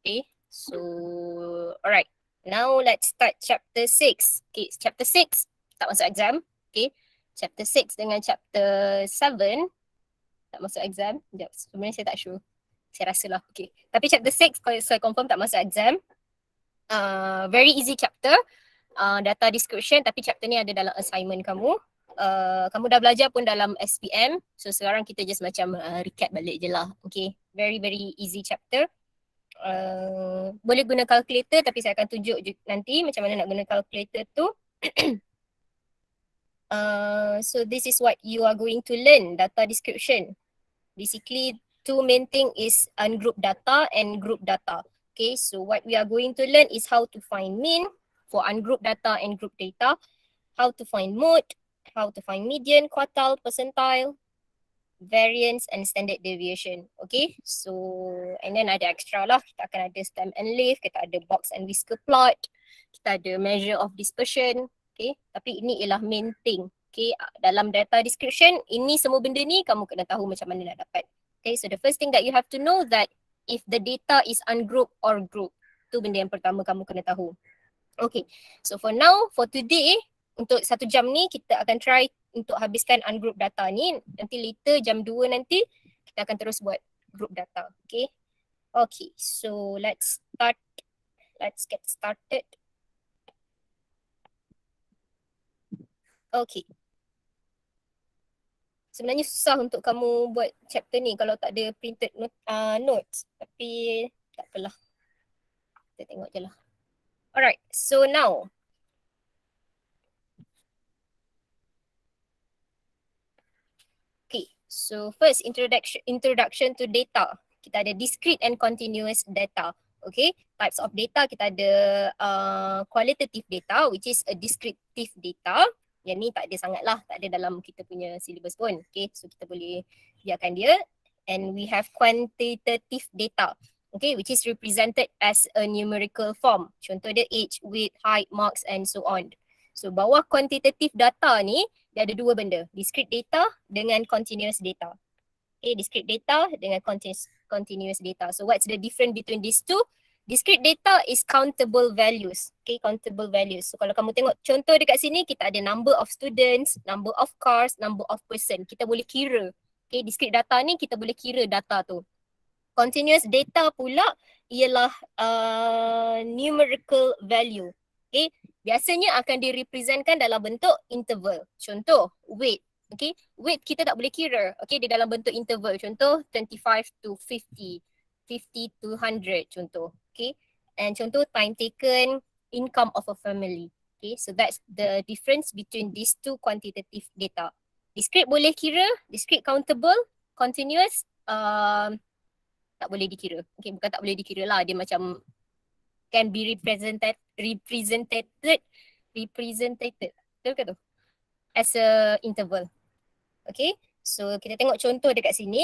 Okay, so alright. Now let's start chapter 6. Okay, chapter 6 tak masuk exam. Okay, chapter 6 dengan chapter 7 tak masuk exam. Sekejap, sebenarnya saya tak sure. Saya rasa lah. Okay, tapi chapter 6 saya confirm tak masuk exam. Very easy chapter. Data description, tapi chapter ni ada dalam assignment kamu. Kamu dah belajar pun dalam SPM. So sekarang kita just macam recap balik je lah. Okay, very easy chapter. Boleh guna calculator, tapi saya akan tunjuk nanti macam mana nak guna calculator tu. So this is what you are going to learn, data description. Basically, two main thing is ungrouped data and group data. Okay, so what we are going to learn is how to find mean for ungrouped data and group data, how to find mode, how to find median, quartile, percentile, variance and standard deviation. Okay, so and then ada extra lah, kita akan ada stem and leaf, kita ada box and whisker plot, kita ada measure of dispersion. Okay, tapi ini ialah main thing. Okay, dalam data description, ini semua benda ni kamu kena tahu macam mana nak dapat. Okay, so the first thing that you have to know that if the data is ungrouped or grouped, tu benda yang pertama kamu kena tahu. Okay, so for now, for today, untuk 1 jam ni kita akan try untuk habiskan ungroup data ni. Nanti later jam 2 nanti kita akan terus buat group data. Okay. Okay, so let's start. Let's get started. Okay. Sebenarnya susah untuk kamu buat chapter ni kalau tak ada printed notes. Tapi tak apalah. Kita tengok je lah. Alright, so now. Okay, so first introduction to data. Kita ada discrete and continuous data. Okay, types of data kita ada qualitative data which is a descriptive data. Yang ni tak ada sangat lah, tak ada dalam kita punya syllabus pun. Okay, so kita boleh biarkan dia. And we have quantitative data. Okay, which is represented as a numerical form. Contoh dia age, weight, height, marks and so on. So bawah quantitative data ni, dia ada dua benda, discrete data dengan continuous data. Okay, discrete data dengan continuous data. So what's the difference between these two? Discrete data is countable values. Okay, countable values. So kalau kamu tengok contoh dekat sini, kita ada number of students, number of cars, number of person. Kita boleh kira. Okay, discrete data ni kita boleh kira data tu. Continuous data pula ialah numerical value. Okay, biasanya akan direpresentkan dalam bentuk interval. Contoh, weight. Okay, weight kita tak boleh kira. Okay, dia dalam bentuk interval. Contoh, 25 to 50, 50 to 100 contoh. Okay, and contoh time taken, income of a family. Okay, so that's the difference between these two quantitative data. Discrete boleh kira, discrete countable, continuous tak boleh dikira. Okay, bukan tak boleh dikira lah. Dia macam can be represented betul ke tu? As a interval. Okay, so kita tengok contoh dekat sini.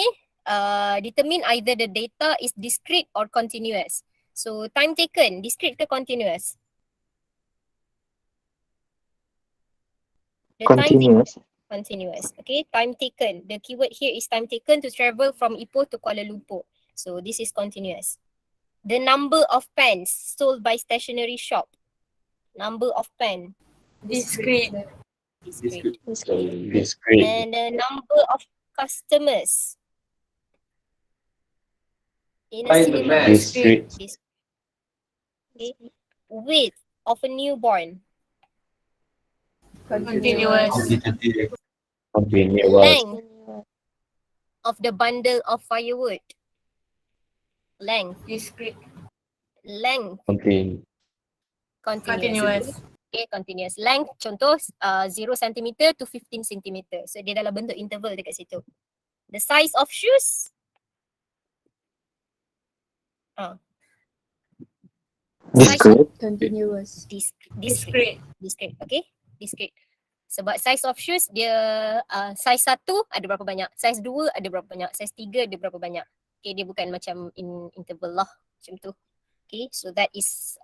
Determine either the data is discrete or continuous. So time taken, discrete ke continuous? Continuous. Continuous. Okay, time taken. The keyword here is time taken to travel from Ipoh to Kuala Lumpur. So this is continuous. The number of pens sold by stationery shop. Number of pen. Discrete. Discrete. Discrete. And the number of customers. In a cinema. Discrete. Okay. Weight of a newborn. Continuous. Continuous. Length of the bundle of firewood. Length. Discrete. Length. Continuous. Okay, continuous. Length contoh 0 cm to 15 cm. So dia dalam bentuk interval dekat situ. The size of shoes. Discrete. Continuous. Discrete. Discrete. Okay, discrete. Sebab size of shoes dia size 1 ada berapa banyak, size 2 ada berapa banyak, size 3 ada berapa banyak. Okay, dia bukan macam in interval lah macam tu. Okay, so that is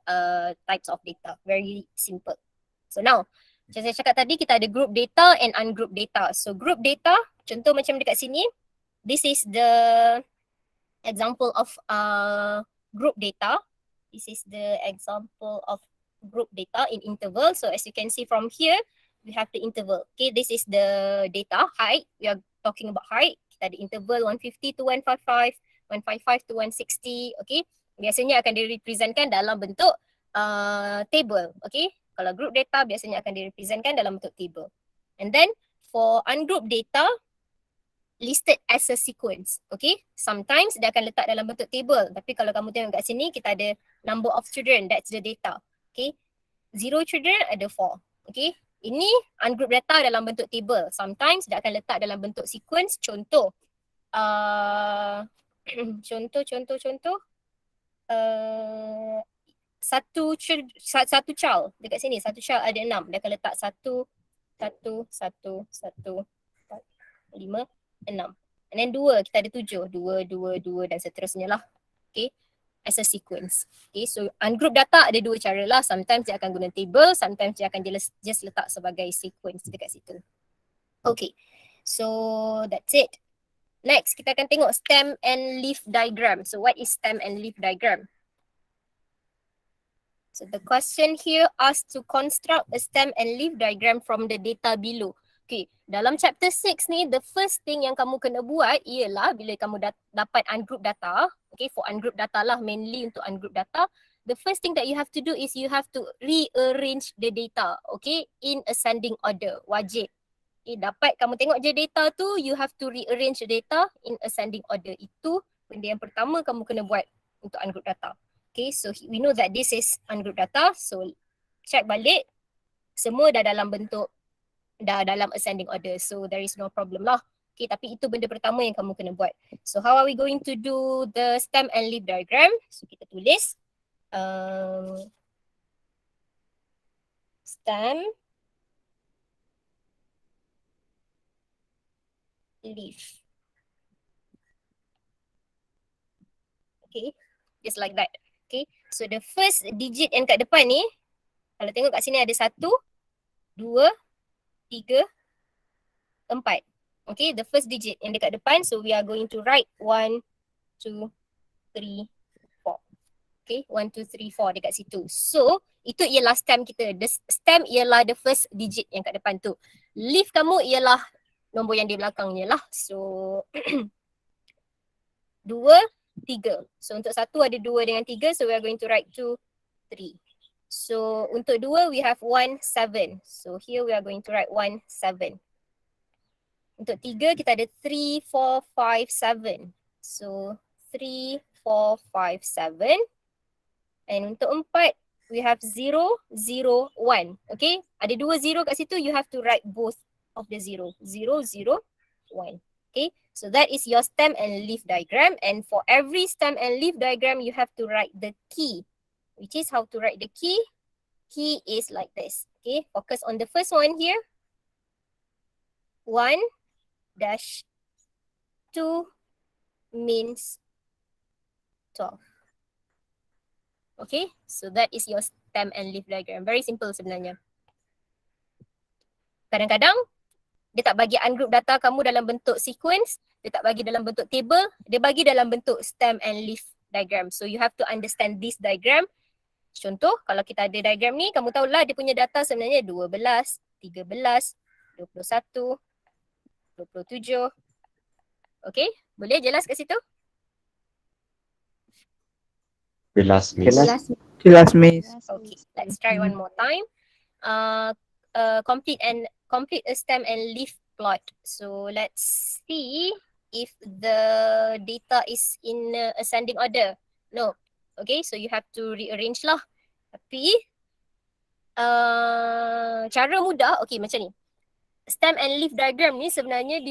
types of data. Very simple. So now, macam saya cakap tadi, kita ada group data and ungrouped data. So group data, contoh macam dekat sini, this is the example of group data. This is the example of group data in interval. So as you can see from here, we have the interval. Okay, this is the data height. We are talking about height. Kita ada interval 150 to 155, 155 to 160. Okay, biasanya akan direpresentkan dalam bentuk table. Okay, kalau group data biasanya akan direpresentkan dalam bentuk table. And then for ungrouped data, listed as a sequence. Okay, sometimes dia akan letak dalam bentuk table. Tapi kalau kamu tengok kat sini, kita ada number of children, that's the data. Okay, 0 children ada 4. Okay, ini ungrouped data dalam bentuk table. Sometimes dia akan letak dalam bentuk sequence. Contoh, contoh, satu child dekat sini, satu child ada 6. Dia akan letak 1, 5, 6. And then 2, kita ada 7. 2, 2, 2 dan seterusnya lah. Okay, as a sequence. Okay, so ungrouped data ada dua cara lah. Sometimes dia akan guna table, sometimes dia akan just letak sebagai sequence dekat situ. Okay, so that's it. Next, kita akan tengok stem and leaf diagram. So what is stem and leaf diagram? So the question here asks to construct a stem and leaf diagram from the data below. Okay, dalam chapter 6 ni, the first thing yang kamu kena buat ialah bila kamu dapat ungrouped data, okay, for ungrouped data lah, mainly untuk ungrouped data, the first thing that you have to do is you have to rearrange the data, okay, in ascending order, wajib. Okay, dapat kamu tengok je data tu, you have to rearrange the data in ascending order. Itu benda yang pertama kamu kena buat untuk ungrouped data. Okay, so we know that this is ungrouped data, so check balik, semua dah dalam bentuk, dah dalam ascending order, so there is no problem lah. Okay, tapi itu benda pertama yang kamu kena buat. So how are we going to do the stem and leaf diagram? So kita tulis stem, leaf. Okay, just like that. Okay, so the first digit yang kat depan ni, kalau tengok kat sini ada 1, 2, 3, 4. Okay, the first digit yang dekat depan, so we are going to write 1, 2, 3, 4. Okay, 1, 2, 3, 4 dekat situ. So, itu ialah stem kita. The stem ialah the first digit yang kat depan tu. Leaf kamu ialah nombor yang di belakangnya lah. So, 2, 3. So, untuk 1 ada 2 dengan 3. So, we are going to write 2, 3. So, untuk 2 we have 1, 7. So, here we are going to write 1, 7. Untuk 3 kita ada 3, 4, 5, 7. So 3, 4, 5, 7. And untuk 4 we have 0, 0, 1. Okay, ada 2 0 kat situ, you have to write both of the 0. 0, 0, 1. Okay, so that is your stem and leaf diagram. And for every stem and leaf diagram you have to write the key. Which is how to write the key. Key is like this. Okay, focus on the first one here. 1 dash 2 means 12. Okay, so that is your stem and leaf diagram. Very simple sebenarnya. Kadang-kadang dia tak bagi ungroup data kamu dalam bentuk sequence, dia tak bagi dalam bentuk table, dia bagi dalam bentuk stem and leaf diagram. So you have to understand this diagram. Contoh, kalau kita ada diagram ni, kamu tahulah dia punya data sebenarnya 12, 13, 21, 27. Okay, boleh jelas kat situ? Jelas, Miss. Jelas, Miss. Okay, let's try one more time. Complete a stem and leaf plot. So let's see if the data is in ascending order. No. Okay, so you have to rearrange lah. Tapi cara mudah, okay macam ni. Stem and leaf diagram ni sebenarnya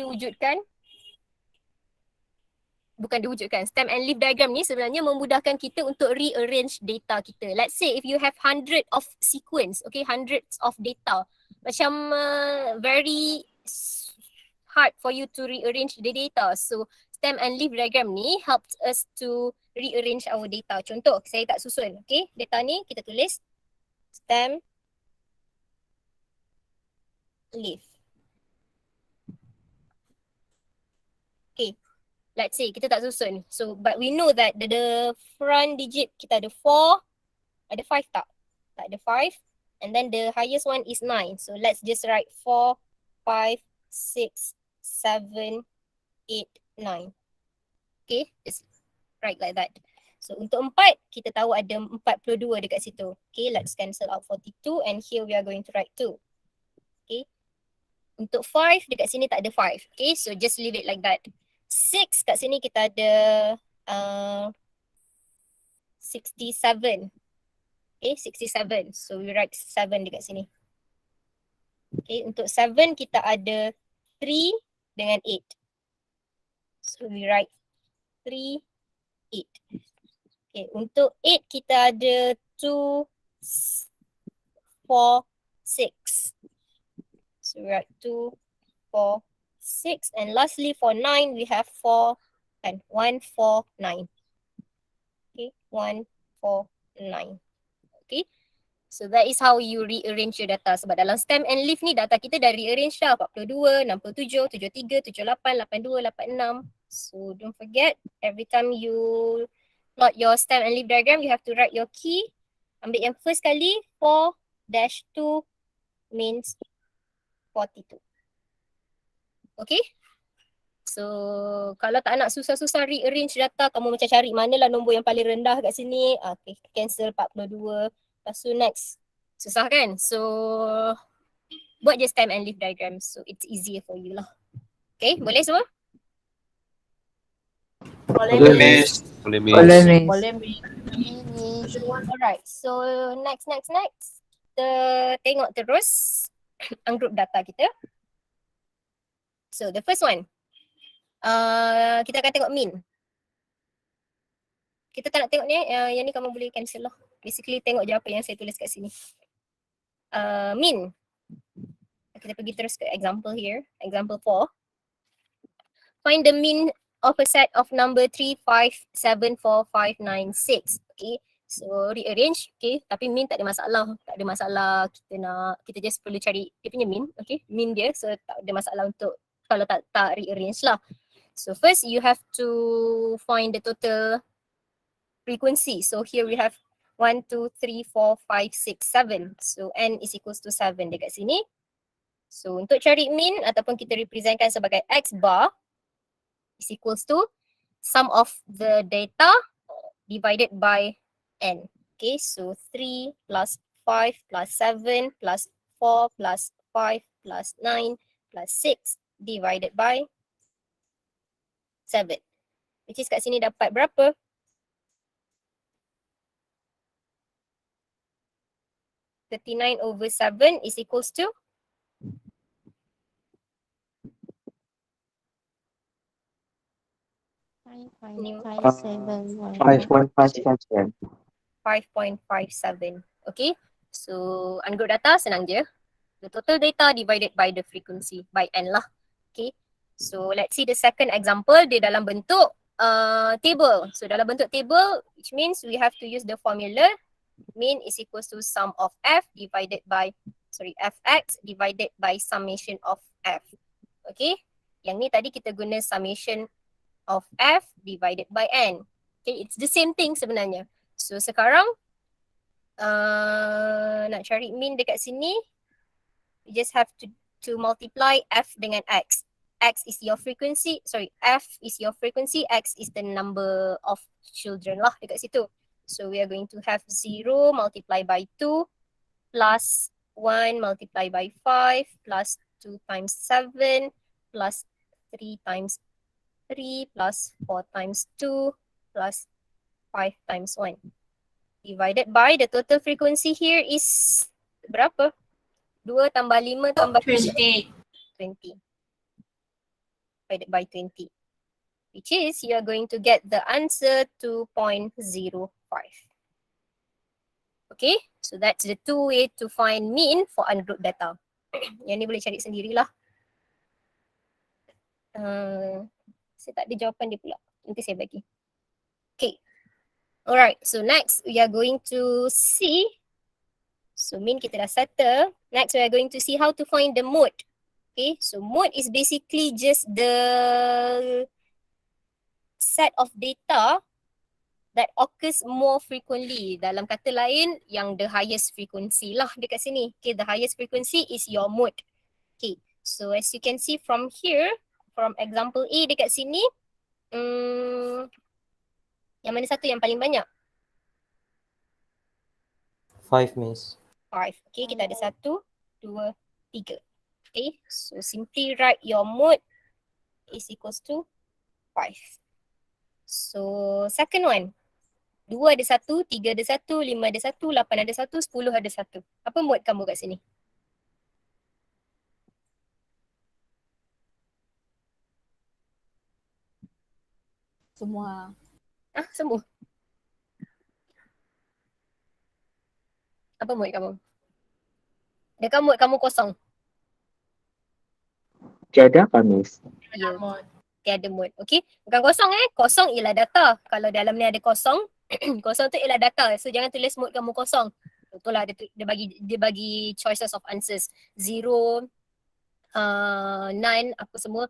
stem and leaf diagram ni sebenarnya memudahkan kita untuk rearrange data kita. Let's say if you have 100 of sequence, okay, hundreds of data. Macam very hard for you to rearrange the data. So stem and leaf diagram ni helps us to rearrange our data. Contoh, saya tak susun, okay. Data ni kita tulis stem, leaf. Okay. let's say kita tak susun. So but we know that the front digit kita ada 4, ada 5 tak? Tak ada 5. And then the highest one is 9. So let's just write 4, 5, 6, 7, 8, 9. Okay, just write like that. So untuk 4, kita tahu ada 42 dekat situ. Okay, let's cancel out 42 and here we are going to write 2. Okay. Untuk 5, dekat sini tak ada 5. Okay, so just leave it like that. 6, kat sini kita ada 67. Okay, 67. So we write 7 dekat sini. Okay, untuk 7 kita ada 3 dengan 8. So we write 3, 8. Okay, untuk 8 kita ada 2, 4, 6. So we write 2, 4, 6. And lastly for 9, we have 4 and 1, 4, 9. Okay, 1, 4, 9. Okay, so that is how you rearrange your data. Sebab dalam stem and leaf ni data kita dah rearrange dah. 42, 67, 73, 78, 82, 86. So don't forget, every time you plot your stem and leaf diagram, you have to write your key. Ambil yang first kali, 4-2 means 42. Okay? So kalau tak nak susah-susah rearrange data, kamu macam cari manalah nombor yang paling rendah kat sini. Okay, cancel 42. Lepas tu next. Susah kan? So buat je stem and leaf diagram. So it's easier for you lah. Okay, boleh semua? Boleh, Miss. Boleh, Miss. Boleh, Miss. Boleh, Miss. Alright, so next. Kita tengok terus ungroup data kita. So the first one, kita akan tengok mean. Kita tak nak tengok ni, yang ni kamu boleh cancel lah. Basically tengok je apa yang saya tulis kat sini. Mean. Kita pergi terus ke example here. Example 4. Find the mean of a set of number 3, 5, 7, 4, 5, 9, 6. Okay. So rearrange. Okay. Tapi mean tak ada masalah. Tak ada masalah kita just perlu cari dia punya mean. Okay. Mean dia. So tak ada masalah untuk kalau tak rearrange lah. So first you have to find the total frequency. So here we have 1, 2, 3, 4, 5, 6, 7. So n is equals to 7 dekat sini. So untuk cari mean ataupun kita representkan sebagai x bar is equals to sum of the data divided by n. Okay, so 3 plus 5 plus 7 plus 4 plus 5 plus 9 plus 6 divided by 7. Which is kat sini dapat berapa? (39/7) is equals to 5.557. 5.57. Okay, so ungroup data senang je. The total data divided by the frequency by n lah. Okay, so let's see the second example. Dia dalam bentuk table. So dalam bentuk table, which means we have to use the formula mean is equals to sum of f divided by fx divided by summation of f. Okay, yang ni tadi kita guna summation of f divided by n. Okay, it's the same thing sebenarnya. So sekarang nak cari mean dekat sini, you just have to multiply f dengan x. X is your frequency, f is your frequency, x is the number of children lah dekat situ. So we are going to have 0 multiplied by 2 plus 1 multiplied by 5 plus 2 times 7 plus 3 times 3 plus 4 times 2 plus 5 times 1 divided by the total frequency here is berapa? 2 tambah 5 tambah 20. 20 divided by 20, which is you are going to get the answer 2.05. Okay, so that's the two way to find mean for ungrouped data. Yang ni boleh cari sendirilah. Saya tak ada jawapan dia pula. Nanti saya bagi. Okay. Alright, so next we are going to see. So mean kita dah settle. Next we are going to see how to find the mode. Okay, so mode is basically just the set of data that occurs more frequently. Dalam kata lain, yang the highest frequency lah dekat sini. Okay, the highest frequency is your mode. Okay, so as you can see from here, from example A dekat sini, yang mana satu yang paling banyak? 5, Miss. 5. Okay, kita ada 1, 2, 3. Okay, so simply write your mode is equals to 5. So second one, 2 ada 1, 3 ada 1, 5 ada 1, 8 ada 1, 10 ada 1. Apa mode kamu kat sini? Semua. Semua. Apa mode kamu? Adakah mode kamu kosong? Tiada apa, Miss? Ya. Tiada mode. Okay. Bukan kosong Kosong ialah data. Kalau dalam ni ada kosong, kosong tu ialah data. So jangan tulis mode kamu kosong. Betul lah dia bagi choices of answers. 0, none, apa semua.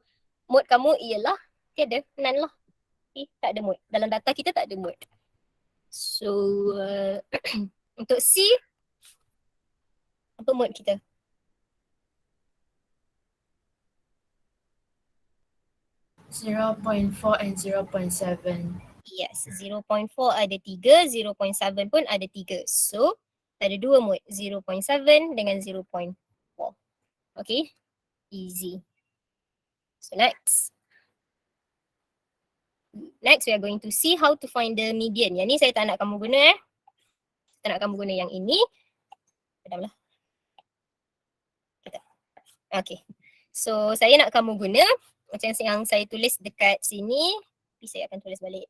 Mode kamu ialah tiada, none lah. Okay, tak ada mode. Dalam data kita tak ada mode. So untuk C, apa mode kita? .4 and 0.7. Yes, 0.4 ada 3, 0.7 pun ada 3. So, ada 2 mode, 0.7 dengan 0.4. Okay, easy. So next. Next, we are going to see how to find the median. Yang ni saya tak nak kamu guna Saya nak kamu guna yang ini. Padamlah. Okay. So, saya nak kamu guna macam yang saya tulis dekat sini. Tapi saya akan tulis balik.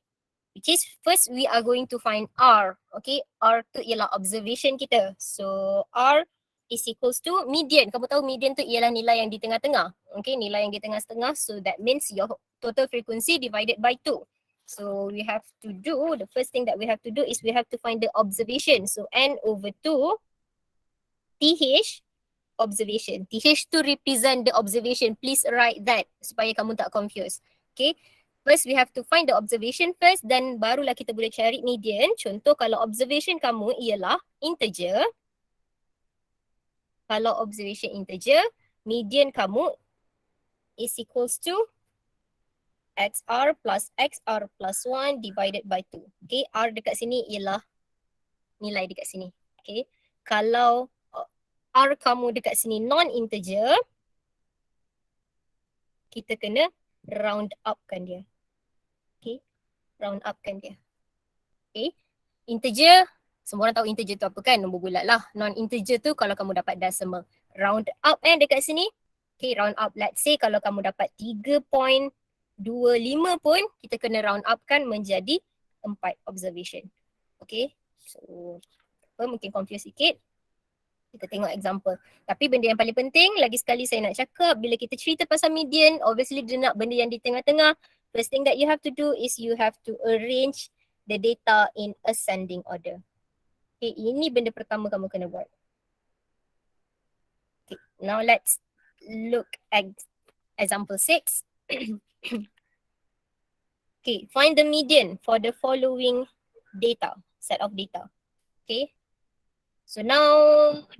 Which is first we are going to find R. Okay, R tu ialah observation kita. So R is equals to median. Kamu tahu median tu ialah nilai yang di tengah-tengah. Okay, nilai yang di tengah-tengah. So that means your total frequency divided by 2. So we have to do, the first thing that we have to do is we have to find the observation. So N over 2 TH observation. TH to represent the observation. Please write that supaya kamu tak confused. Okay. First, we have to find the observation first, then barulah kita boleh cari median. Contoh, kalau observation kamu ialah integer. Kalau observation integer, median kamu is equals to XR plus XR plus 1 divided by 2. Okay, R dekat sini ialah nilai dekat sini. Okay, kalau R kamu dekat sini non-integer, kita kena round upkan dia. Okay, round upkan dia. Okay, integer, semua orang tahu integer tu apa kan, nombor bulat lah. Non-integer tu kalau kamu dapat decimal. Round up dekat sini. Okay, round up, let's say kalau kamu dapat 3.25 pun, kita kena round upkan menjadi 4 observation. Okay, so mungkin confuse sikit. Kita tengok example. Tapi benda yang paling penting, lagi sekali saya nak cakap, bila kita cerita pasal median, obviously dia nak benda yang di tengah-tengah. First thing that you have to do is you have to arrange the data in ascending order. Okay, ini benda pertama kamu kena buat. Okay, now let's look at example 6. Okay, find the median for the following data, set of data. Okay. So now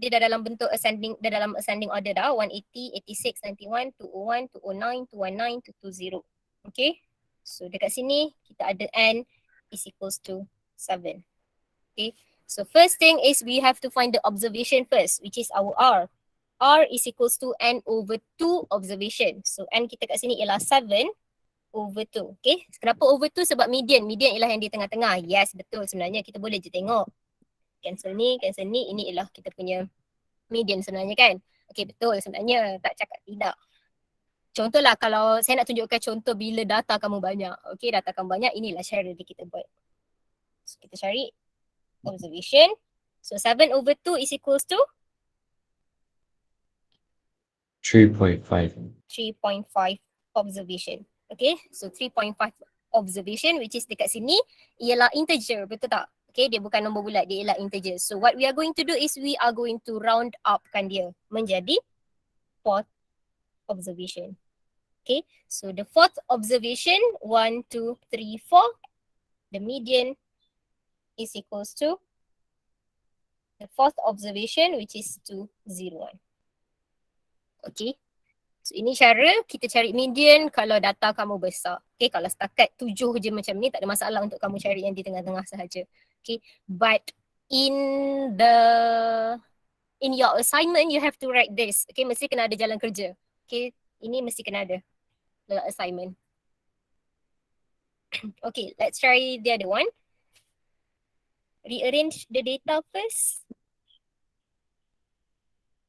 dia dah dalam bentuk ascending, dah dalam ascending order dah. 180, 86, 91, 201, 209, 219, 220. Okay. So dekat sini kita ada N is equals to 7. Okay. So first thing is we have to find the observation first, which is our R. R is equals to N over 2 observation. So N kita kat sini ialah 7 over 2. Okay. Kenapa over 2? Sebab median. Median ialah yang di tengah-tengah. Yes, betul. Sebenarnya kita boleh je tengok. Cancel ni, ini ialah kita punya median sebenarnya kan. Okay, betul sebenarnya, tak cakap tidak. Contohlah kalau saya nak tunjukkan contoh bila data kamu banyak. Okay, data kamu banyak, inilah cara dia kita buat. So, kita cari observation. So 7 over 2 is equals to 3.5. 3.5 observation. Okay, so 3.5 observation which is dekat sini ialah integer, betul tak? Okay, dia bukan nombor bulat, dia ialah integer. So what we are going to do is we are going to round up kan dia menjadi 4th observation. Okay, so the fourth observation, 1, 2, 3, 4, the median is equals to the fourth observation, which is 2, 0, 1. Okay, so ini cara kita cari median kalau data kamu besar. Okay, kalau setakat 7 je macam ni, tak ada masalah untuk kamu cari yang di tengah-tengah sahaja. Okay, but in your assignment, you have to write this. Okay, mesti kena ada jalan kerja. Okay, ini mesti kena ada dalam assignment. Okay, let's try the other one. Rearrange the data first.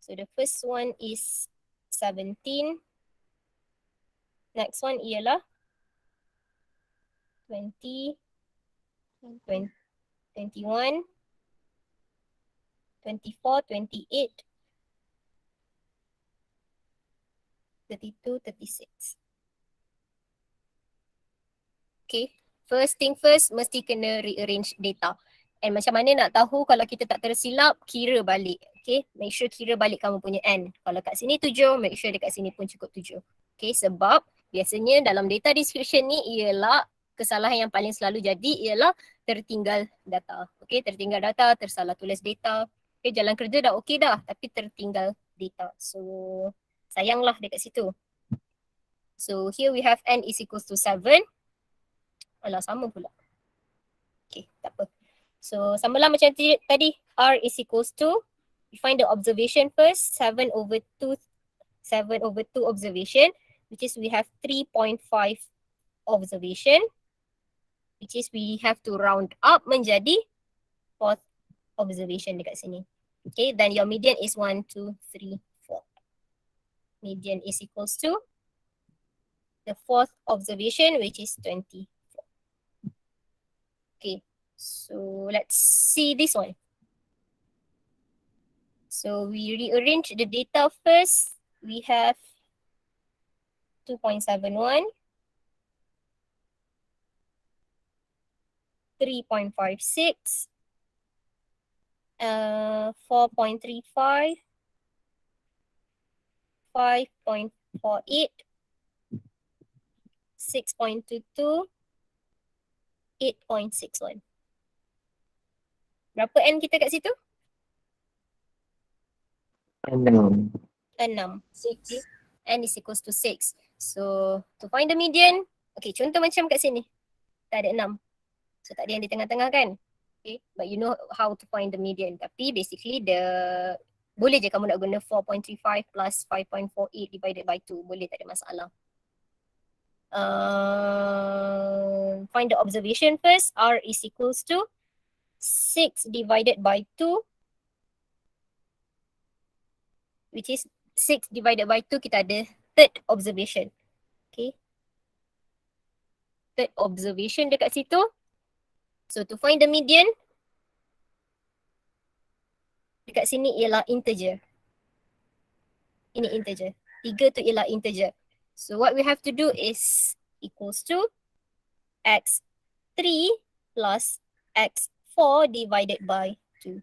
So the first one is 17. Next one ialah 20, 20 21, 24, 28, 32, 36. Okay, first thing first, mesti kena rearrange data. And macam mana nak tahu kalau kita tak tersilap, kira balik. Okay, make sure kira balik kamu punya N. Kalau kat sini 7, make sure dekat sini pun cukup 7. Okay, sebab biasanya dalam data description ni ialah kesalahan yang paling selalu jadi ialah tertinggal data. Okay, tertinggal data, tersalah tulis data. Okay, jalan kerja dah okay dah, tapi tertinggal data. So, sayanglah dekat situ. So, here we have N is equals to 7. Alah, sama pula. Okay, tak apa. So, samalah macam tadi. R is equals to, we find the observation first, 7 over 2 observation, which is we have 3.5 observation, which is we have to round up menjadi 4th observation dekat sini. Okay, then your median is 1, 2, 3, 4. Median is equals to the 4th observation, which is 20. Okay, so let's see this one. So we rearrange the data first. We have 2.71, 3.56, 4.35, 5.48, 6.22, 8.61. Berapa N kita kat situ? 6. 6. 6. N is equals to 6. So, to find the median, okay, contoh macam kat sini. Tak ada 6. So, tak ada yang di tengah-tengah kan? Okay, but you know how to find the median. Tapi basically boleh je kamu nak guna 4.35 plus 5.48 divided by 2. Boleh, tak ada masalah. Find the observation first. R is equals to 6 divided by 2, which is 6 divided by 2, kita ada third observation. Okay. Third observation dekat situ. So to find the median, dekat sini ialah integer. Ini integer. 3 tu ialah integer. So what we have to do is equals to x3 plus x4 divided by 2.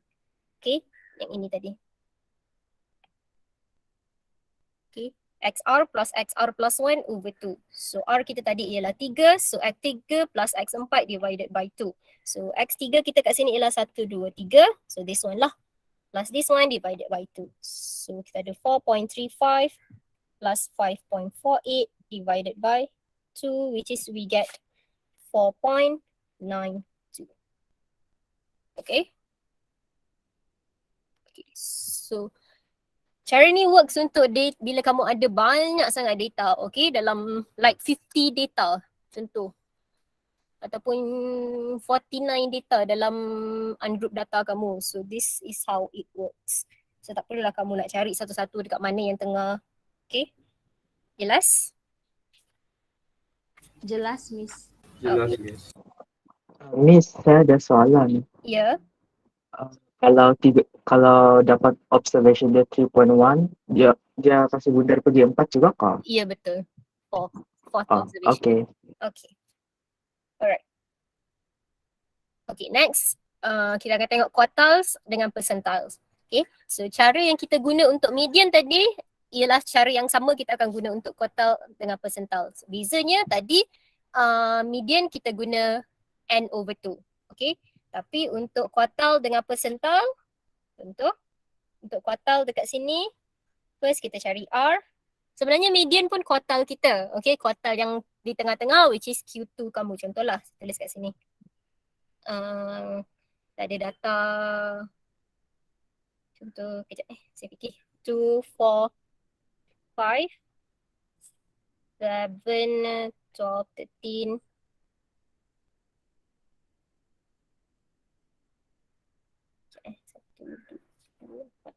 Okay, yang ini tadi. Okay, XR plus XR plus 1 over 2. So R kita tadi ialah 3. So X3 plus X4 divided by 2. So X3 kita kat sini ialah 1, 2, 3. So this one lah. Plus this one divided by 2. So kita ada 4.35 plus 5.48 divided by 2, which is we get 4.92. Okay. Okay. So cara ni works untuk bila kamu ada banyak sangat data, okay, dalam like 50 data contoh. Ataupun 49 data dalam ungrouped data kamu. So this is how it works. So tak perlulah kamu nak cari satu-satu dekat mana yang tengah. Okay. Jelas? Jelas, Miss. Jelas, Okay. Miss. Miss, saya ada soalan. Ya. Kalau dapat observation dia 3.1, dia kasih bundar pergi 4 juga kah? Ya, betul. Fourth Oh, observation. okay. Okay. Alright. Okay, next. Kita akan tengok quartiles dengan percentiles. Okay, so cara yang kita guna untuk median tadi ialah cara yang sama kita akan guna untuk quartile dengan percentiles. Bezanya tadi median kita guna n/2. Okay. Tapi untuk quartile dengan percentile, untuk quartile dekat sini, first kita cari R. Sebenarnya median pun quartile kita. Okay, quartile yang di tengah-tengah which is Q2 kamu. Contohlah, tulis kat sini. Tak ada data. Contoh, kejap saya fikir. 2, 4, 5, 7, 12, 13. Satu, dua, empat.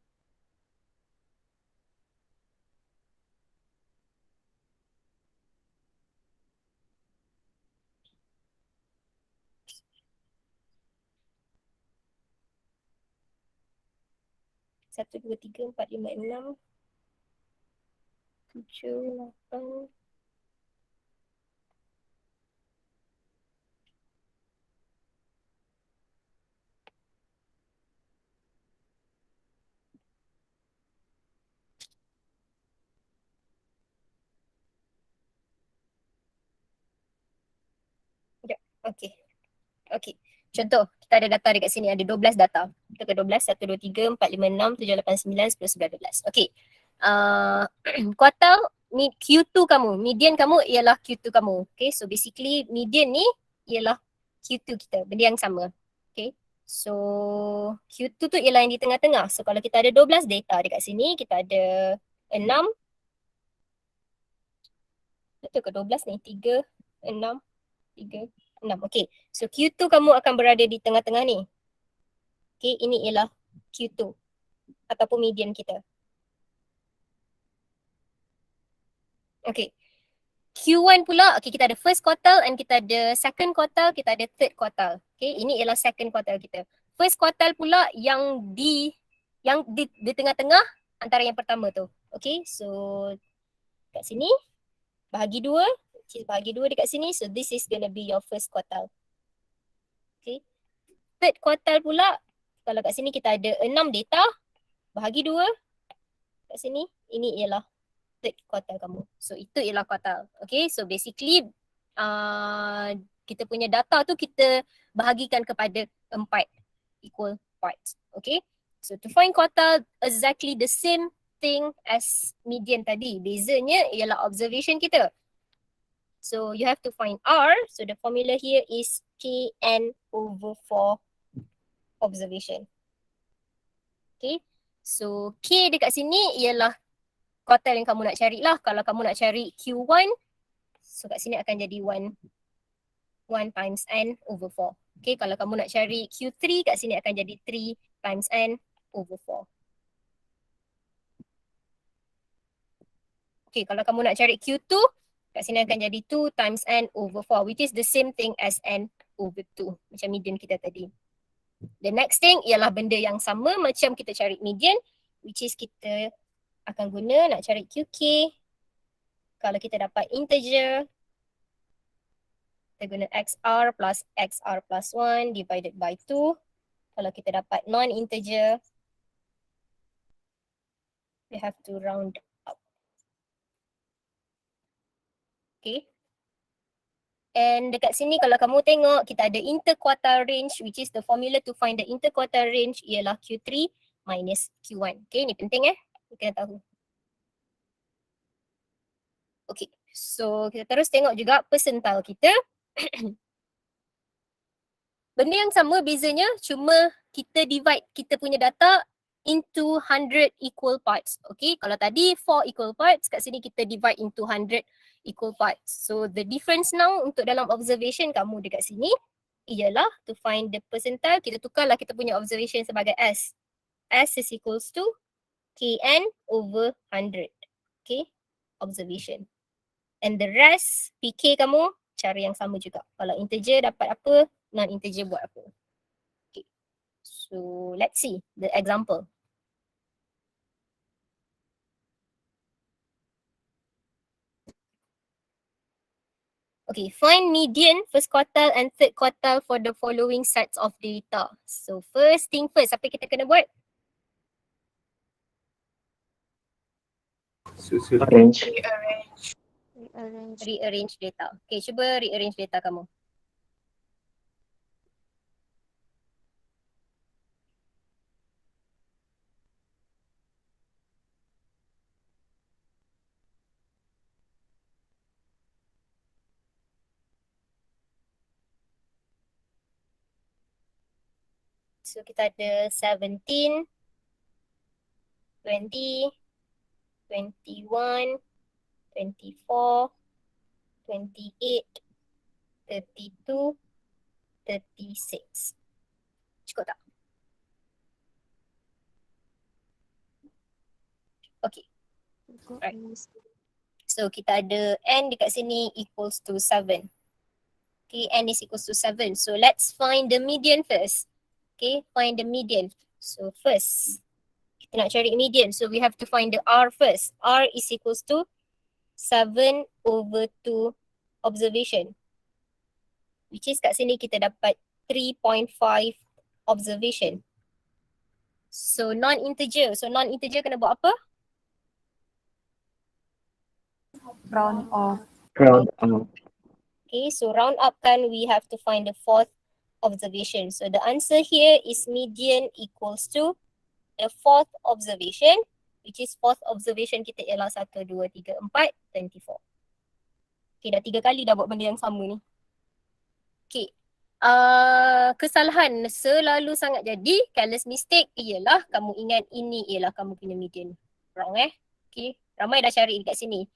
Satu, dua, tiga, empat, lima, enam, tujuh, lapan. Okey. Okey. Contoh, kita ada data dekat sini, ada 12 data. Kita ke 12, 1, 2, 3, 4, 5, 6, 7, 8, 9, 10, 11, 12. Okey. Quartile ni Q2 kamu, median kamu ialah Q2 kamu. Okay, so basically median ni ialah Q2 kita, benda yang sama. Okay, so Q2 tu ialah yang di tengah-tengah. So kalau kita ada 12 data dekat sini, kita ada 6. Betul ke 12 ni? 3, 6, 3, 6. Okay, so Q2 kamu akan berada di tengah-tengah ni. Okay, ini ialah Q2 ataupun median kita. Okay, Q1 pula, okay, kita ada first quartile and kita ada second quartile, kita ada third quartile. Okay, ini ialah second quartile kita. First quartile pula yang di tengah-tengah antara yang pertama tu. Okay, so kat sini bahagi 2, bahagi 2 dekat sini, so this is gonna be your first quartile. Okay, third quartile pula, kalau kat sini kita ada 6 data, bahagi 2 kat sini, ini ialah third quartile kamu. So itu ialah quartile. Okay, so basically kita punya data tu kita bahagikan kepada 4 equal parts. Okay, so to find quartile exactly the same thing as median tadi. Bezanya ialah observation kita. So you have to find R. So the formula here is Kn/4 observation. Okay, so K dekat sini ialah quartile yang kamu nak cari lah. Kalau kamu nak cari Q1, so kat sini akan jadi 1 times n/4. Okay, kalau kamu nak cari Q3, kat sini akan jadi 3 times n/4. Okay, kalau kamu nak cari Q2, kat sini akan jadi 2 times n/4, which is the same thing as n/2, macam median kita tadi. The next thing ialah benda yang sama macam kita cari median, which is kita akan guna nak cari QK. Kalau kita dapat integer, kita guna XR plus 1 divided by 2. Kalau kita dapat non-integer, we have to round up. Okay. And dekat sini kalau kamu tengok, kita ada interquartile range, which is the formula to find the interquartile range ialah Q3 minus Q1. Okay, ni penting kita kena tahu. Okay, so kita terus tengok juga percentile kita. Benda yang sama, bezanya cuma kita divide kita punya data into 100 equal parts. Okay, kalau tadi 4 equal parts, kat sini kita divide into 100 equal parts. So the difference now untuk dalam observation kamu dekat sini ialah to find the percentile, kita tukarlah kita punya observation sebagai S. S is equals to Kn/100. Okay, observation. And the rest, PK kamu cara yang sama juga. Kalau integer dapat apa, non-integer buat apa. Okay. So let's see the example. Okay, find median, first quartile and third quartile for the following sets of data. So first thing first, apa kita kena buat? Arrange. Rearrange data. Okay, cuba rearrange data kamu. So kita ada 17, 20, 21, 24, 28, 32, 36. Cukup tak? Okay. Right. So kita ada n dekat sini equals to 7. Okay, n is equals to 7. So let's find the median first. Okay, find the median. So first, kita nak cari median. So we have to find the R first. R is equals to 7 over 2 observation. Which is kat sini kita dapat 3.5 observation. So non-integer. So non-integer kena buat apa? Round off. Round up. Okay, so round up kan we have to find the fourth observation. So the answer here is median equals to the fourth observation, which is fourth observation kita ialah 1, 2, 3, 4, 24. Okay, dah 3 kali dah buat benda yang sama ni. Okay, kesalahan selalu sangat jadi, careless mistake ialah kamu ingat ini ialah kamu punya median. Wrong Okay, ramai dah cari dekat sini.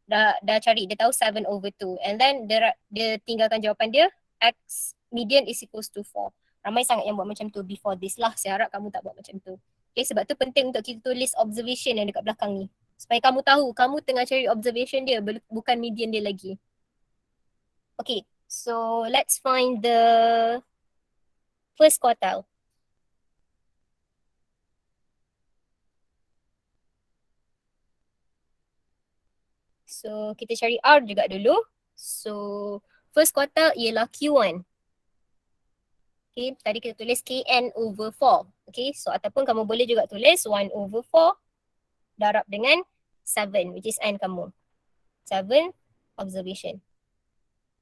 Dah cari, dia tahu 7 over 2. And then dia tinggalkan jawapan dia, X median is equals to 4. Ramai sangat yang buat macam tu before this lah. Saya harap kamu tak buat macam tu. Okay, sebab tu penting untuk kita tulis observation yang dekat belakang ni. Supaya kamu tahu, kamu tengah cari observation dia, bukan median dia lagi. Okay, so let's find the first quartile. So kita cari R juga dulu. So first quartile ialah Q1. Okay, tadi kita tulis KN over 4. Okay, so ataupun kamu boleh juga tulis 1 over 4 darab dengan 7, which is N kamu. 7 observation.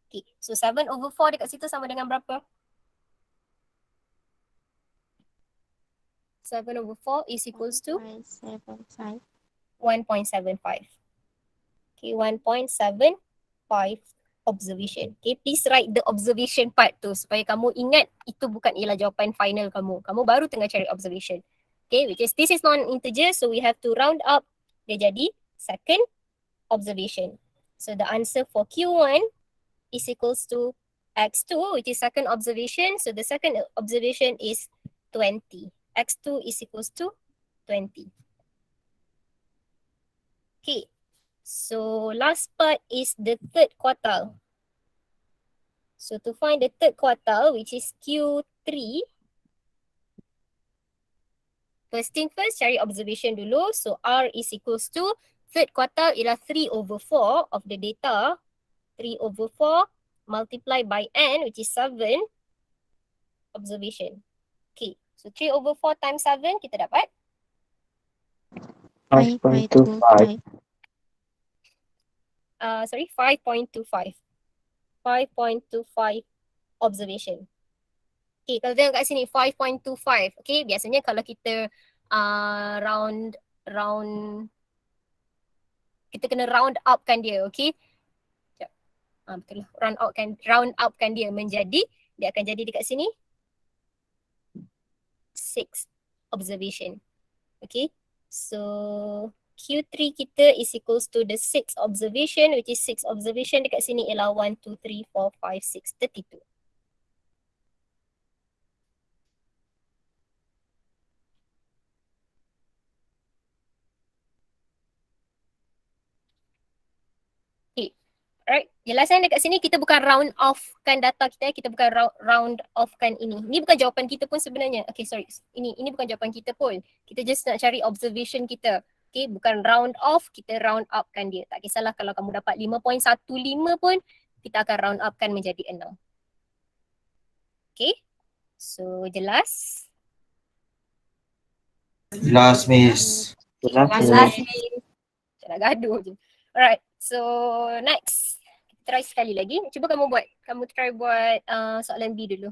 Okay, so 7 over 4 dekat situ sama dengan berapa? 7 over 4 is equals to 1.75. Okay, 1.75 observation. Okay, please write the observation part tu supaya kamu ingat itu bukan ialah jawapan final kamu. Kamu baru tengah cari observation. Okay, which is this is non-integer, so we have to round up. Dia jadi second observation. So the answer for Q1 is equals to X2, which is second observation. So the second observation is 20. X2 is equals to 20. Okay. So last part is the third quartile. So to find the third quartile, which is Q3, first thing first, cari observation dulu. So R is equals to, third quartile ialah 3 over 4 of the data. 3 over 4 multiplied by N, which is 7 observation. Okay, so 3 over 4 times 7, kita dapat 5.25. 5.25. 5.25 observation. Okay, kalau tengok kat sini 5.25. Okay, biasanya kalau kita round kita kena round upkan dia, okay? Sekejap. Betul lah. Round upkan dia menjadi, dia akan jadi dekat sini 6 observation. Okay, so Q3 kita is equals to the 6 observation, which is 6 observation dekat sini ialah 1, 2, 3, 4, 5, 6, 32. Okay, alright. Jelasan dekat sini kita bukan round off kan data kita, kita bukan round off kan ini. Ini bukan jawapan kita pun sebenarnya. Okay, sorry. Ini bukan jawapan kita pun. Kita just nak cari observation kita. Okay, bukan round off, kita round up kan dia. Tak kisahlah kalau kamu dapat 5.15 pun, kita akan round up kan menjadi 6. Okay, so jelas? Jelas, Miss. Jelas. Jelas. Macam nak gaduh je. Alright, so next. Try sekali lagi. Cuba kamu try buat soalan B dulu.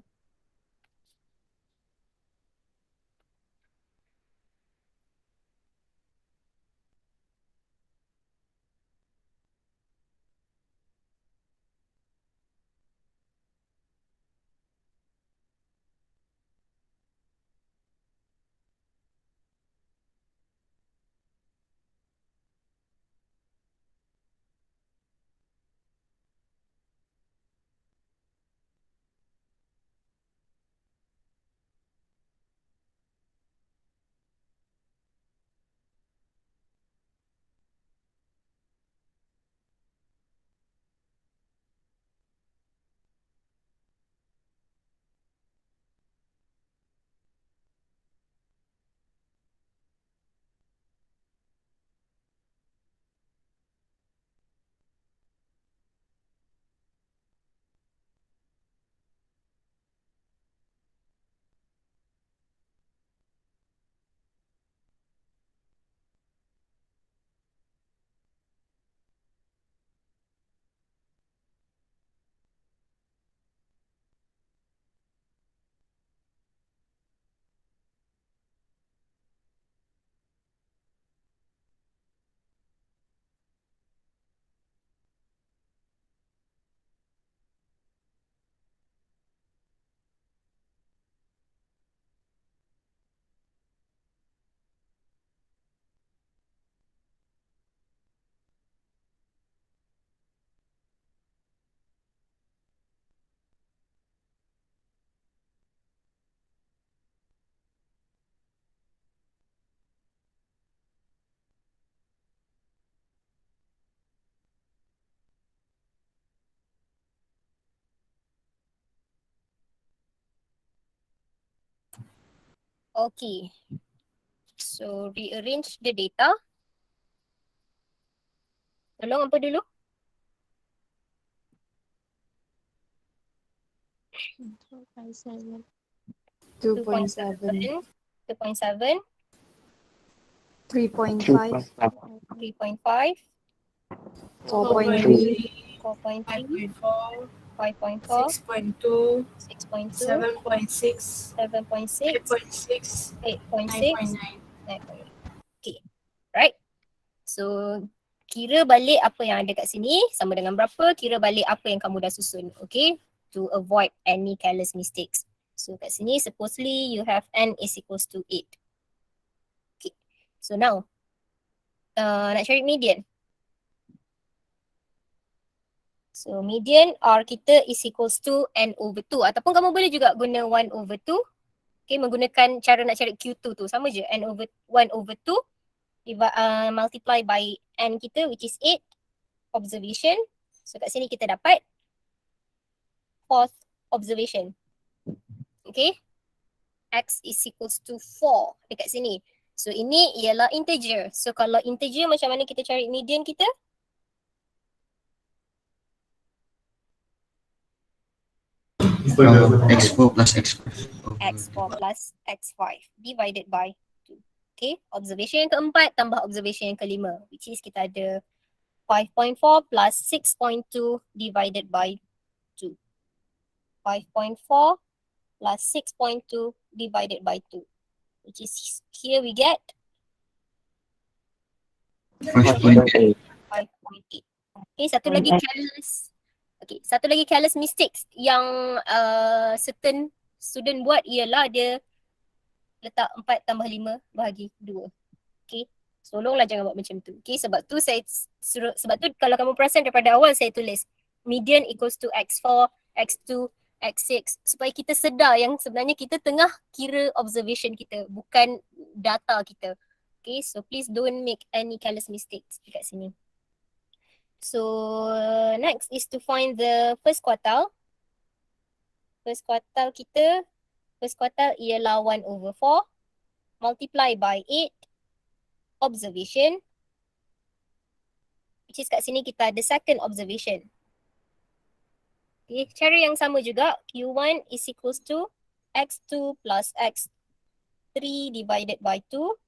Okay. So rearrange the data. Tolong apa dulu? 2.7, 2.7, 3.5, 3.5, 4.3, 4.3, 5.4, 5.4, 6.2, 6.2, 7.6, 7.6, 8.6, 8.6, 9.9. 9.8. Okay. Right. So kira balik apa yang ada kat sini sama dengan berapa, kira balik apa yang kamu dah susun. Okay. To avoid any careless mistakes. So kat sini supposedly you have n is equals to 8. Okay. So now nak cari median. So median R kita is equals to n over 2 ataupun kamu boleh juga guna 1 over 2. Okay, menggunakan cara nak cari Q2 tu sama je, n over 1 over 2 multiply by n kita which is 8 observation. So kat sini kita dapat 4th observation. Okay. X is equals to 4 dekat sini. So ini ialah integer. So kalau integer macam mana kita cari median kita? X4 plus X5. X4 plus X5 divided by 2. Okay, observation yang keempat tambah observation yang kelima, which is kita ada 5.4 plus 6.2 divided by 2. 5.4 plus 6.2 divided by 2, which is here we get 5.8. 5.8. Okay, satu lagi careless. Okay, satu lagi careless mistakes yang certain student buat ialah dia letak 4 tambah 5 bahagi 2. Okay, tolonglah jangan buat macam tu. Okay, sebab tu kalau kamu perasan daripada awal saya tulis median equals to X4, X2, X6 supaya kita sedar yang sebenarnya kita tengah kira observation kita, bukan data kita. Okay, so please don't make any careless mistakes dekat sini. So next is to find the first quartile. First quartile kita, first quartile ialah 1 over 4 multiply by 8 observation, which is kat sini kita ada second observation. Okay, cara yang sama juga, Q1 is equals to X2 plus X3 divided by 2.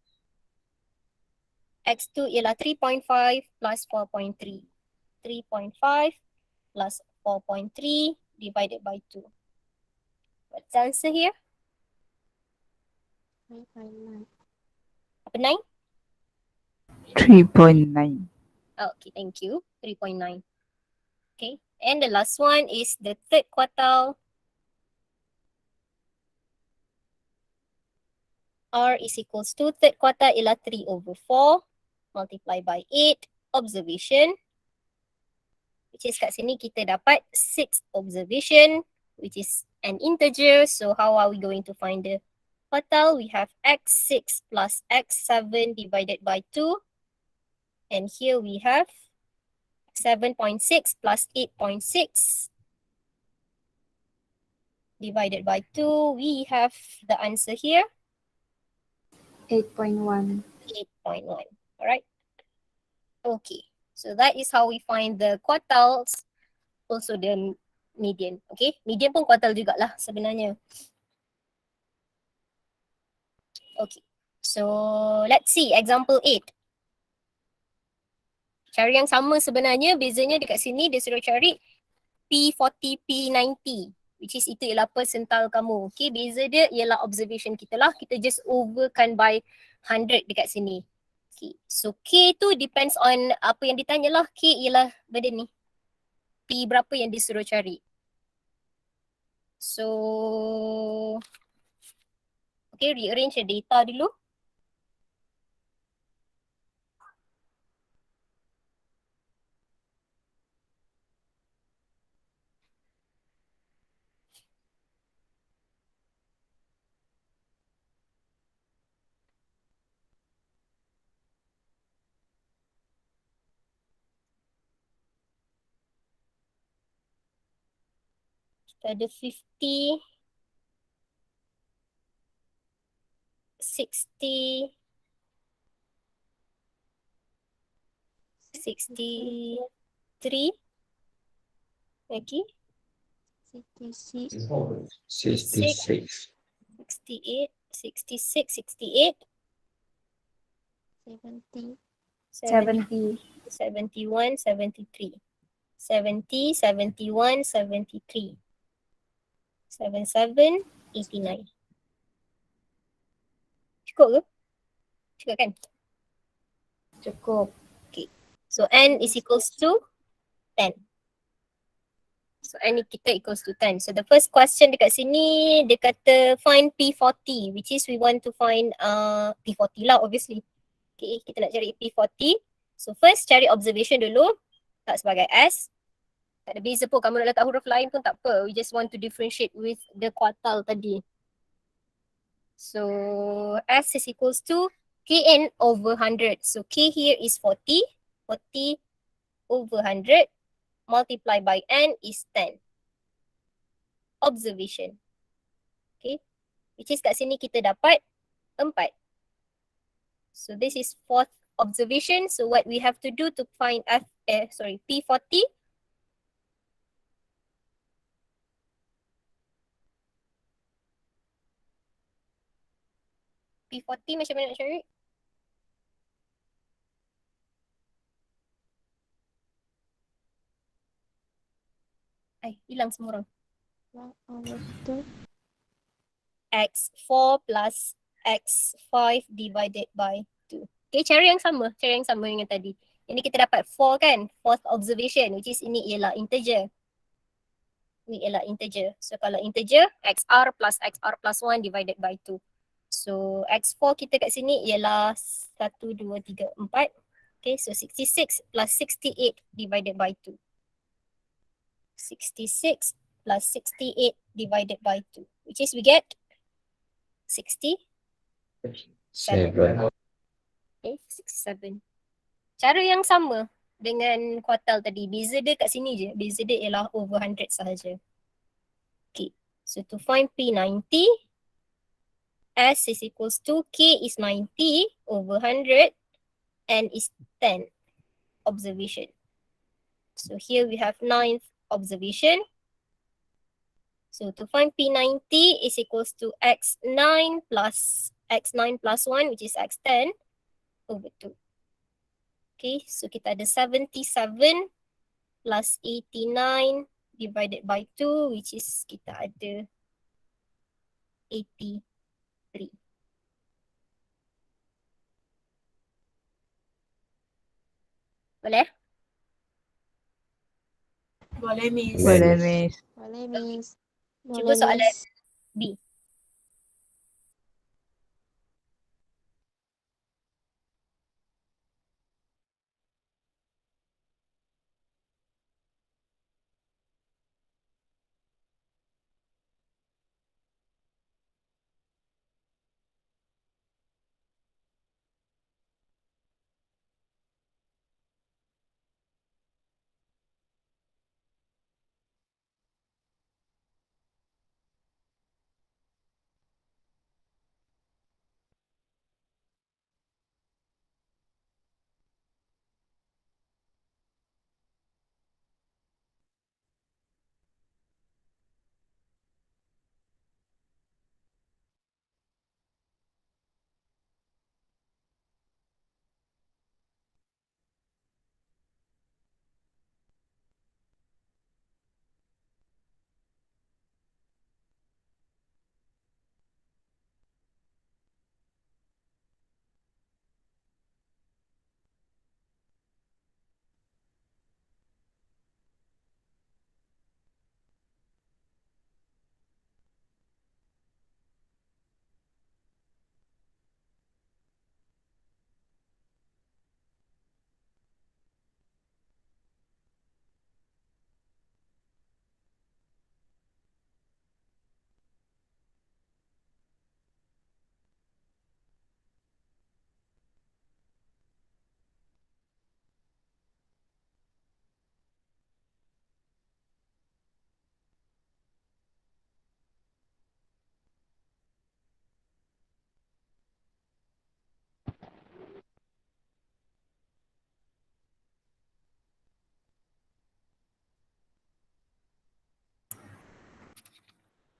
X2 ialah 3.5 plus 4.3. 3.5 plus 4.3 divided by 2. What's the answer here? Apa 9? 3.9. Oh, okay, thank you. 3.9. Okay, and the last one is the third quartile. R is equals to third quartile ialah 3/4 multiply by 8 observation, which is kat sini kita dapat 6 observation, which is an integer. So how are we going to find the quartile? We have x6 plus x7 divided by 2. And here we have 7.6 plus 8.6 divided by 2. We have the answer here, 8.1. 8.1. Alright. Okay. So that is how we find the quartiles, also the median. Okay. Median pun quartile jugalah sebenarnya. Okay. So let's see example 8. Cara yang sama sebenarnya, bezanya dekat sini dia suruh cari P40, P90, which is itu ialah percentile kamu. Okay, beza dia ialah observation kita lah. Kita just overkan by 100 dekat sini. Okay, so K tu depends on apa yang ditanya lah. K ialah benda ni. P berapa yang disuruh cari. So, okay, rearrange the data dulu. Kita ada 50, 60, 63, lagi 66. 68, 66, 68, 70. 71, 73. 70, 71, 73. 77, 89. Cukup ke? Cukup kan? Cukup. Okay. So N is equals to 10. So N kita equals to 10. So the first question dekat sini, dia kata find P40, which is we want to find P40 lah obviously. Okay, kita nak cari P40. So first cari observation dulu. Tak sebagai S. Tak ada beza pun, kamu nak letak huruf lain pun tak apa. We just want to differentiate with the quartile tadi. So S is equals to Kn over 100. So K here is 40. 40 over 100 multiply by N is 10. Observation. Okay. Which is kat sini kita dapat 4. So this is fourth observation. So what we have to do to find P40. P40 macam mana nak cari? Hilang semua orang. X4 plus X5 divided by 2. Okay, cara yang sama dengan tadi. Ini kita dapat 4 kan? Fourth observation, which is ini ialah integer. Ini ialah integer. So kalau integer, XR plus 1 divided by 2. So X4 kita kat sini ialah 1, 2, 3, 4. Okay, so 66 plus 68 divided by 2. 66 plus 68 divided by 2, which is we get 67. 7. Okay, 67. Cara yang sama dengan quartile tadi. Beza dia kat sini je. Beza dia ialah over 100 sahaja. Okay, so to find P90, S is equals to K is 90 over 100 and is 10 observation. So here we have 9th observation. So to find P90 is equals to X9 plus 1, which is X10 over 2. Okay, so kita ada 77 plus 89 divided by 2, which is kita ada 83. Boleh? Boleh, Miss. Boleh, Miss. Boleh, Miss. Cuba soalan B.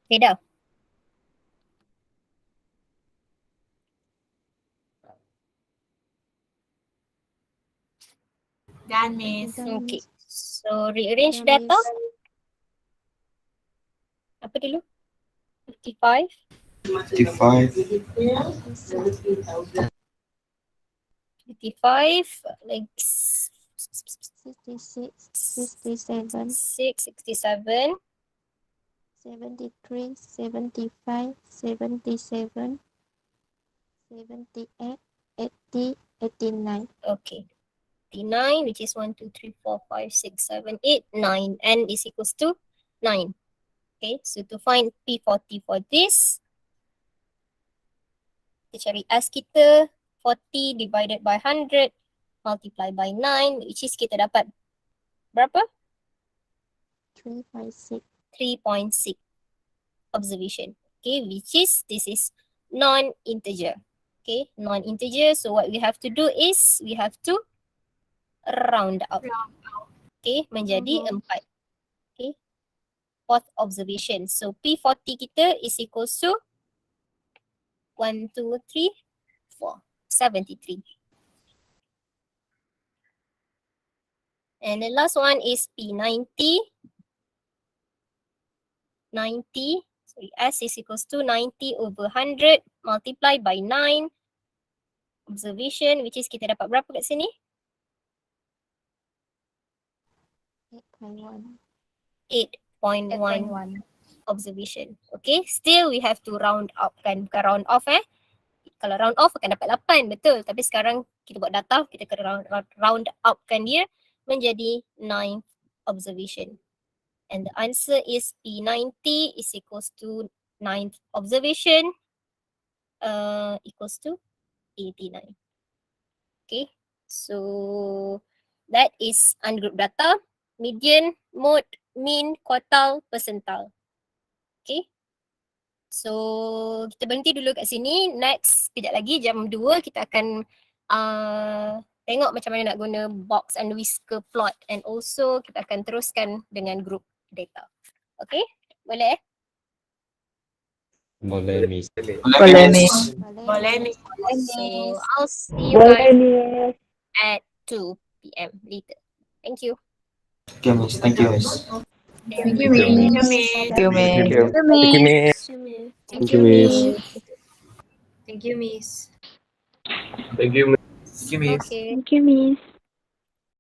Okay dah. Done, Miss. Done, Okay. Miss. So rearrange Done, data. Miss. Apa dulu? 55. 55, 55 like 66, 67, 67, 73, 75, 77, 78, 80, 89. okay. 89, which is 1, 2, 3, 4, 5, 6, 7, 8, 9. N is equals to 9. Okay, so to find P40 for this, kita cari S kita, 40 divided by 100, multiply by 9, which is kita dapat berapa? 356. 3.6 observation. Okay, which is, this is non-integer. Okay, non-integer, so what we have to do is, we have to round up. Okay, menjadi 4. Okay, fourth observation. So P40 kita is equals to 1, 2, 3, 4, 73. And the last one is P90. 90, sorry, S is equals to 90 over 100 multiplied by 9 observation, which is kita dapat berapa kat sini? 8.1. 8.1 observation. Okay, still we have to round up kan, bukan round off Kalau round off akan dapat 8, betul. Tapi sekarang kita buat data, kita kena round up kan dia menjadi 9 observation. And the answer is P90 is equals to 9th observation equals to 89. Okay, so that is ungrouped data, median, mode, mean, quartile, percentile. Okay, so kita berhenti dulu kat sini. Next, sekejap lagi jam 2 kita akan tengok macam mana nak guna box and whisker plot, and also kita akan teruskan dengan group data. Okay, boleh? boleh, Miss. Boleh, Miss. Boleh, Boleh, Miss. Miss. So I'll see you guys at 2 p.m. later. Thank you. Okay, miss. Thank you, miss. Thank you, Thank you, miss. miss. Thank you, miss. Thank you. Thank you, miss. Thank you, miss. Thank you, miss. Thank you, miss. Thank you, miss. Okay. Thank you, miss.